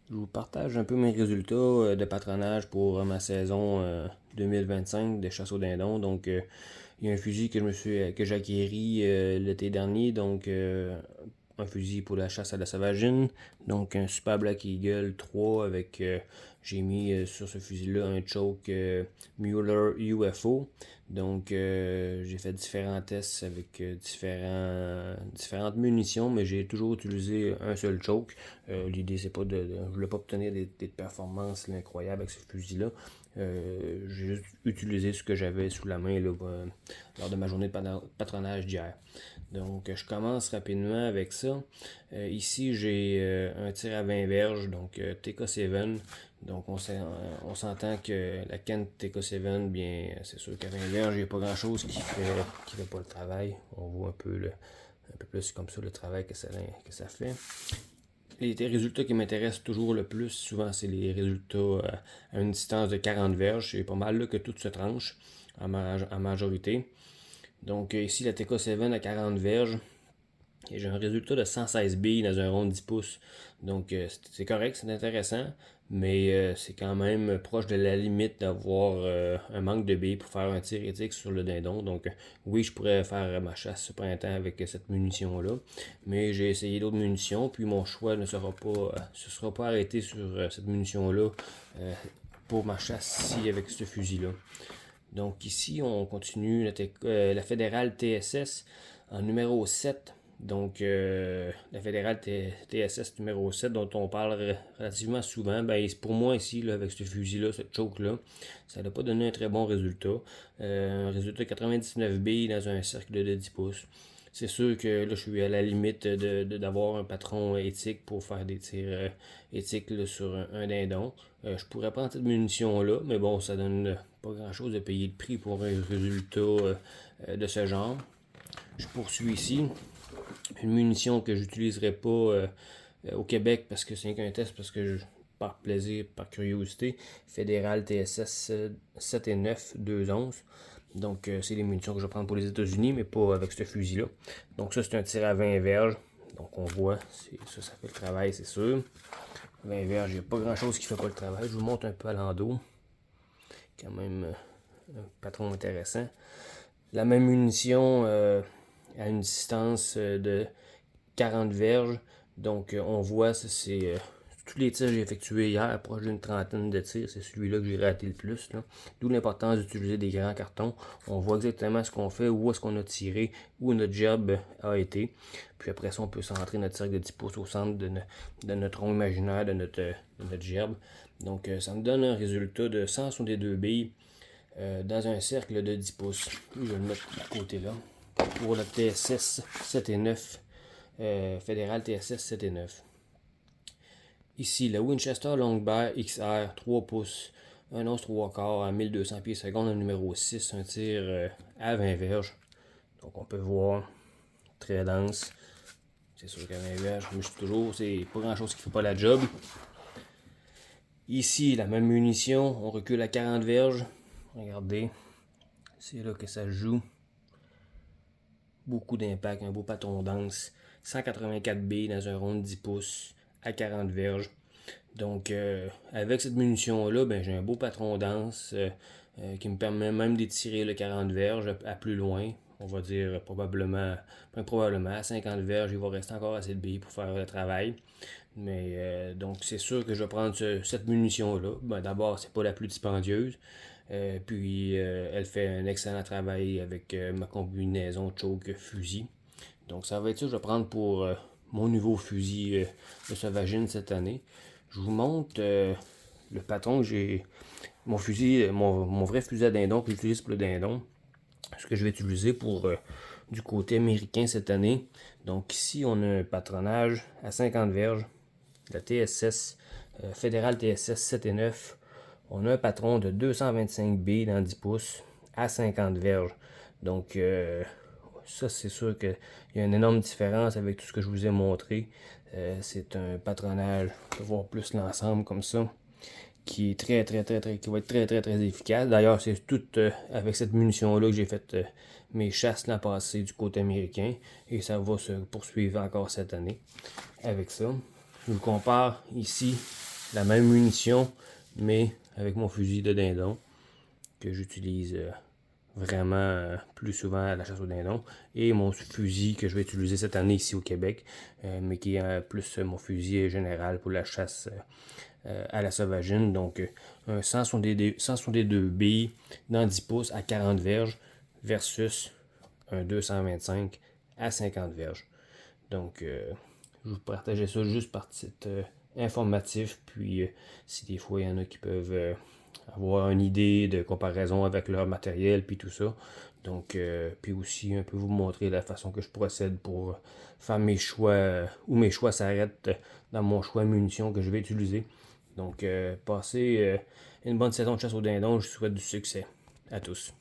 Je vous partage un peu mes résultats de patronage pour ma saison 2025 de chasse au dindon. Donc, il y a un fusil que j'ai acquéri l'été dernier. Donc, un fusil pour la chasse à la sauvagine. Donc, un Super Black Eagle 3 avec, j'ai mis sur ce fusil-là un choke Mueller UFO. Donc, j'ai fait différents tests avec différentes munitions, mais j'ai toujours utilisé un seul choke. L'idée, c'est pas je voulais pas obtenir des performances là, incroyables avec ce fusil-là. J'ai juste utilisé ce que j'avais sous la main là, lors de ma journée de patronage d'hier. Donc, je commence rapidement avec ça. Ici, j'ai un tir à 20 verges, donc TK7. Donc, on s'entend que la Kent TK7, bien, c'est sûr qu'à 20 verges, il n'y a pas grand-chose qui fait pas le travail. On voit un peu plus comme ça le travail que ça fait. Les résultats qui m'intéressent toujours le plus, souvent, c'est les résultats à une distance de 40 verges. C'est pas mal là que tout se tranche en majorité. Donc ici, la TK7 à 40 verges. Et j'ai un résultat de 116 billes dans un rond de 10 pouces. Donc c'est correct, c'est intéressant, mais c'est quand même proche de la limite d'avoir un manque de billes pour faire un tir éthique sur le dindon. Donc oui, je pourrais faire ma chasse ce printemps avec cette munition-là, mais j'ai essayé d'autres munitions, puis mon choix ne sera pas arrêté sur cette munition-là pour ma chasse ici avec ce fusil-là. Donc ici, on continue la fédérale TSS en numéro 7. Donc la fédérale TSS numéro 7 dont on parle relativement souvent, ben, pour moi ici, là, avec ce fusil-là, ce choke-là, ça n'a pas donné un très bon résultat. Un résultat de 99 billes dans un cercle de 10 pouces. C'est sûr que là, je suis à la limite d'avoir un patron éthique pour faire des tirs éthiques là, sur un dindon. Je pourrais prendre cette munition-là, mais bon, ça donne pas grand-chose de payer le prix pour un résultat de ce genre. Je poursuis ici. Une munition que j'utiliserai pas au Québec parce que c'est qu'un test, parce que par plaisir, par curiosité, Fédéral TSS 7 et 9, 2 onces. Donc, c'est les munitions que je vais prendre pour les États-Unis, mais pas avec ce fusil-là. Donc, ça, c'est un tir à 20 verges. Donc, on voit, ça fait le travail, c'est sûr. 20 verges, il n'y a pas grand-chose qui fait pas le travail. Je vous montre un peu à l'endos. Quand même, un patron intéressant. La même munition à une distance de 40 verges. Donc, on voit, c'est tous les tirs que j'ai effectués hier, proche d'une trentaine de tirs, c'est celui-là que j'ai raté le plus. D'où l'importance d'utiliser des grands cartons. On voit exactement ce qu'on fait, où est-ce qu'on a tiré, où notre job a été. Puis après ça, on peut centrer notre cercle de 10 pouces au centre de notre rond imaginaire, de notre gerbe. Donc, ça me donne un résultat de 162 billes dans un cercle de 10 pouces. Je vais le mettre de côté là. Pour le TSS 7 et 9. Fédéral TSS 7 et 9. Ici, le Winchester Longbear XR 3 pouces, 1 once 3 quarts à 1200 pieds secondes, le numéro 6, un tir à 20 verges. Donc on peut voir, très dense. C'est sûr qu'à 20 verges, mais c'est pas grand chose qui fait pas la job. Ici, la même munition, on recule à 40 verges. Regardez, c'est là que ça joue. Beaucoup d'impact, un beau patron dense. 184 billes dans un rond de 10 pouces à 40 verges. Donc, avec cette munition-là, ben, j'ai un beau patron dense qui me permet même d'étirer le 40 verges à plus loin. On va dire probablement à 50 verges, il va rester encore assez de billes pour faire le travail. Mais donc, c'est sûr que je vais prendre cette munition-là. Ben, d'abord, c'est pas la plus dispendieuse. Puis, elle fait un excellent travail avec ma combinaison choke fusil. Donc, ça va être ça que je vais prendre pour mon nouveau fusil de sauvagine cette année. Je vous montre le patron que j'ai. Mon fusil, mon vrai fusil à dindon que j'utilise pour le dindon. Ce que je vais utiliser pour du côté américain cette année. Donc, ici, on a un patronage à 50 verges. La TSS, Fédéral TSS 7 et 9. On a un patron de 225 billes dans 10 pouces à 50 verges. Donc, ça, c'est sûr qu'il y a une énorme différence avec tout ce que je vous ai montré. C'est un patronage, on peut voir plus l'ensemble comme ça, qui est qui va être très efficace. D'ailleurs, c'est tout avec cette munition-là que j'ai fait mes chasses l'an passé du côté américain, et ça va se poursuivre encore cette année avec ça. Je vous compare ici la même munition, mais avec mon fusil de dindon, que j'utilise vraiment plus souvent à la chasse au dindon, et mon fusil que je vais utiliser cette année ici au Québec, mais qui est plus mon fusil général pour la chasse à la sauvagine. Donc un 162 billes dans 10 pouces à 40 verges versus un 225 à 50 verges. Donc je vous partageais ça juste par titre informatif, puis si des fois il y en a qui peuvent avoir une idée de comparaison avec leur matériel puis tout ça. Donc, puis aussi un peu vous montrer la façon que je procède pour faire mes choix, où mes choix s'arrêtent dans mon choix de munitions que je vais utiliser. Donc, passez une bonne saison de chasse au dindon, je vous souhaite du succès à tous.